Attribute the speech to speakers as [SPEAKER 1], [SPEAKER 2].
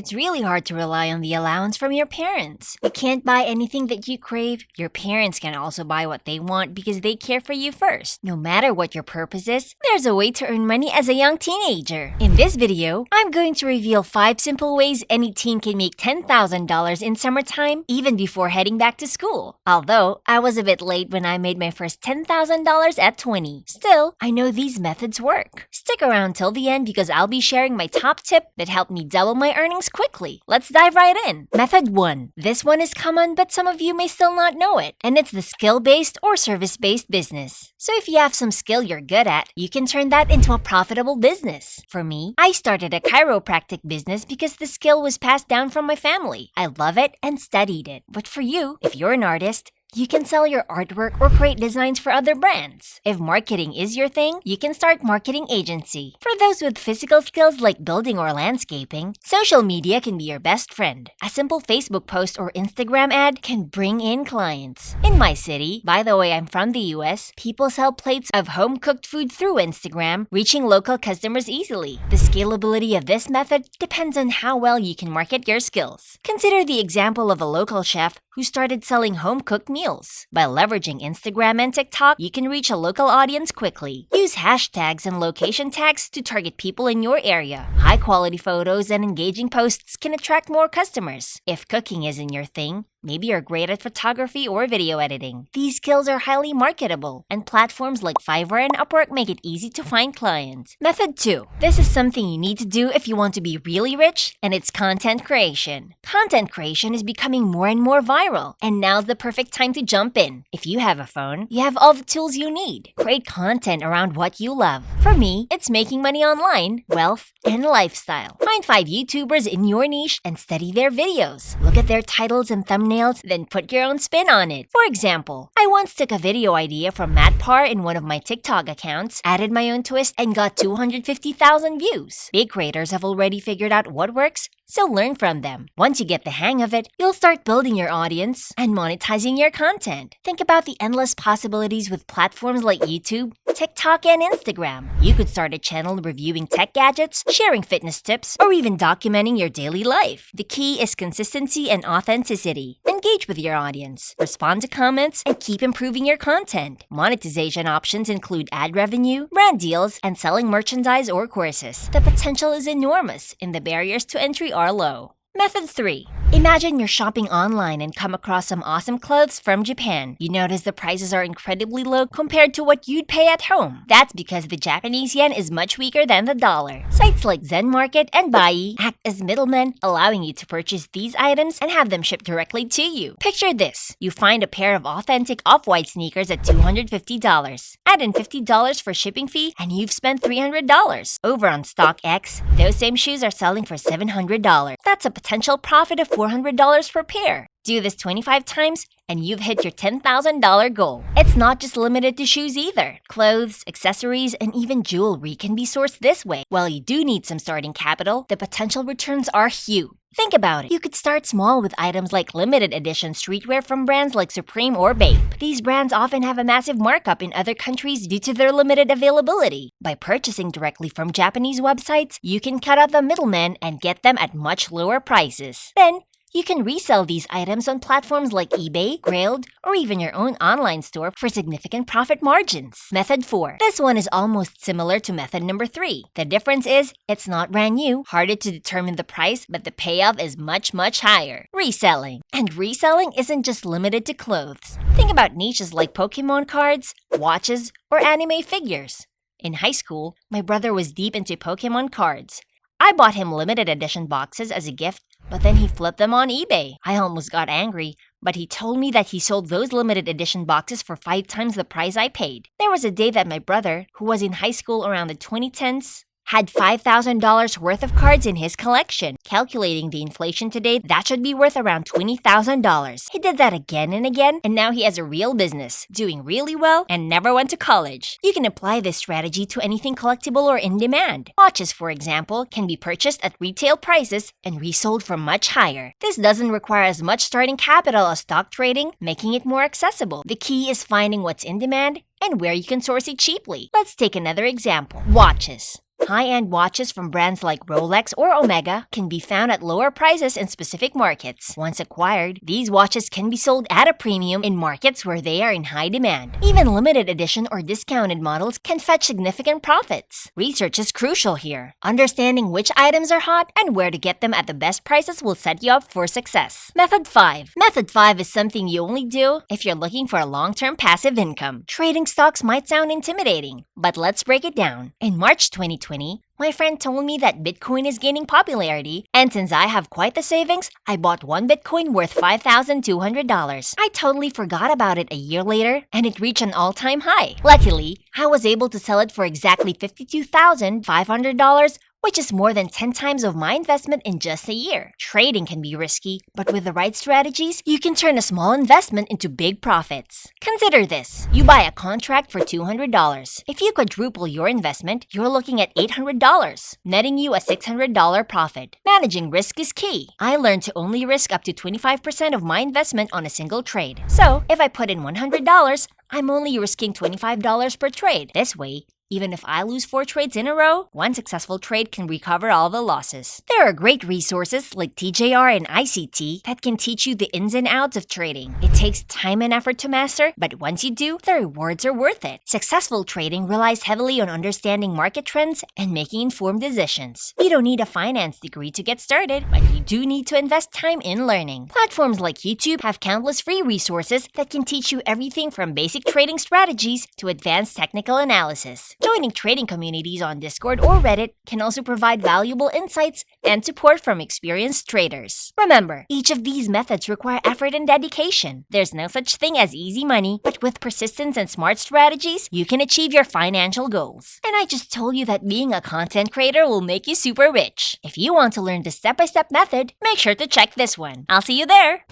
[SPEAKER 1] It's really hard to rely on the allowance from your parents. You can't buy anything that you crave. Your parents can also buy what they want because they care for you first. No matter what your purpose is, there's a way to earn money as a young teenager. In this video, I'm going to reveal 5 simple ways any teen can make $10,000 in summertime even before heading back to school. Although, I was a bit late when I made my first $10,000 at 20. Still, I know these methods work. Stick around till the end because I'll be sharing my top tip that helped me double my earnings quickly. Let's dive right in. Method 1. This one is common, but some of you may still not know it, and it's the skill-based or service-based business. So if you have some skill you're good at, you can turn that into a profitable business. For me, I started a chiropractic business because the skill was passed down from my family. I love it and studied it. But for you, if you're an artist, you can sell your artwork or create designs for other brands. If marketing is your thing, you can start marketing agency. For those with physical skills like building or landscaping, social media can be your best friend. A simple Facebook post or Instagram ad can bring in clients. In my city, by the way, I'm from the US, people sell plates of home-cooked food through Instagram, reaching local customers easily. The scalability of this method depends on how well you can market your skills. Consider the example of a local chef who started selling home-cooked meals. By leveraging Instagram and TikTok, you can reach a local audience quickly. Use hashtags and location tags to target people in your area. High-quality photos and engaging posts can attract more customers. If cooking isn't your thing, maybe you're great at photography or video editing. These skills are highly marketable, and platforms like Fiverr and Upwork make it easy to find clients. Method 2. This is something you need to do if you want to be really rich, and it's content creation. Content creation is becoming more and more viral, and now's the perfect time to jump in. If you have a phone, you have all the tools you need. Create content around what you love. For me, it's making money online, wealth, and lifestyle. Find 5 YouTubers in your niche and study their videos. Look at their titles and thumbnails, then put your own spin on it. For example, I once took a video idea from Matt Parr in one of my TikTok accounts, added my own twist, and got 250,000 views. Big creators have already figured out what works, so learn from them. Once you get the hang of it, you'll start building your audience and monetizing your content. Think about the endless possibilities with platforms like YouTube, TikTok, and Instagram. You could start a channel reviewing tech gadgets, sharing fitness tips, or even documenting your daily life. The key is consistency and authenticity. Engage with your audience, respond to comments, and keep improving your content. Monetization options include ad revenue, brand deals, and selling merchandise or courses. The potential is enormous, and the barriers to entry are low. Method 3. Imagine you're shopping online and come across some awesome clothes from Japan. You notice the prices are incredibly low compared to what you'd pay at home. That's because the Japanese yen is much weaker than the dollar. Sites like Zen Market and Beleive act as middlemen, allowing you to purchase these items and have them shipped directly to you. Picture this. You find a pair of authentic off-white sneakers at $250. Add in $50 for shipping fee and you've spent $300. Over on StockX, those same shoes are selling for $700. That's a potential profit of $400 per pair. Do this 25 times and you've hit your $10,000 goal. It's not just limited to shoes either. Clothes, accessories, and even jewelry can be sourced this way. While you do need some starting capital, the potential returns are huge. Think about it. You could start small with items like limited edition streetwear from brands like Supreme or Bape. These brands often have a massive markup in other countries due to their limited availability. By purchasing directly from Japanese websites, you can cut out the middleman and get them at much lower prices. Then, you can resell these items on platforms like eBay, Grailed, or even your own online store for significant profit margins. Method 4. This one is almost similar to method number 3. The difference is, it's not brand new, harder to determine the price, but the payoff is much higher. Reselling. And reselling isn't just limited to clothes. Think about niches like Pokemon cards, watches, or anime figures. In high school, my brother was deep into Pokemon cards. I bought him limited edition boxes as a gift, but then he flipped them on eBay. I almost got angry, but he told me that he sold those limited edition boxes for 5 times the price I paid. There was a day that my brother, who was in high school around the 2010s, had $5,000 worth of cards in his collection. Calculating the inflation today, that should be worth around $20,000. He did that again and again, and now he has a real business, doing really well, and never went to college. You can apply this strategy to anything collectible or in demand. Watches, for example, can be purchased at retail prices and resold for much higher. This doesn't require as much starting capital as stock trading, making it more accessible. The key is finding what's in demand and where you can source it cheaply. Let's take another example. Watches. High-end watches from brands like Rolex or Omega can be found at lower prices in specific markets. Once acquired, these watches can be sold at a premium in markets where they are in high demand. Even limited edition or discounted models can fetch significant profits. Research is crucial here. Understanding which items are hot and where to get them at the best prices will set you up for success. Method 5. Method 5 is something you only do if you're looking for a long-term passive income. Trading stocks might sound intimidating, but let's break it down. In March 2020, my friend told me that Bitcoin is gaining popularity, and since I have quite the savings, I bought one Bitcoin worth $5,200. I totally forgot about it a year later, and it reached an all-time high. Luckily, I was able to sell it for exactly $52,500, which is more than 10 times of my investment in just a year. Trading can be risky, but with the right strategies, you can turn a small investment into big profits. Consider this. You buy a contract for $200. If you quadruple your investment, you're looking at $800, netting you a $600 profit. Managing risk is key. I learned to only risk up to 25% of my investment on a single trade. So, if I put in $100, I'm only risking $25 per trade. This way, even if I lose 4 trades in a row, one successful trade can recover all the losses. There are great resources like TJR and ICT that can teach you the ins and outs of trading. It takes time and effort to master, but once you do, the rewards are worth it. Successful trading relies heavily on understanding market trends and making informed decisions. You don't need a finance degree to get started, but you do need to invest time in learning. Platforms like YouTube have countless free resources that can teach you everything from basic trading strategies to advanced technical analysis. Joining trading communities on Discord or Reddit can also provide valuable insights and support from experienced traders. Remember, each of these methods require effort and dedication. There's no such thing as easy money, but with persistence and smart strategies, you can achieve your financial goals. And I just told you that being a content creator will make you super rich. If you want to learn the step-by-step method, make sure to check this one. I'll see you there!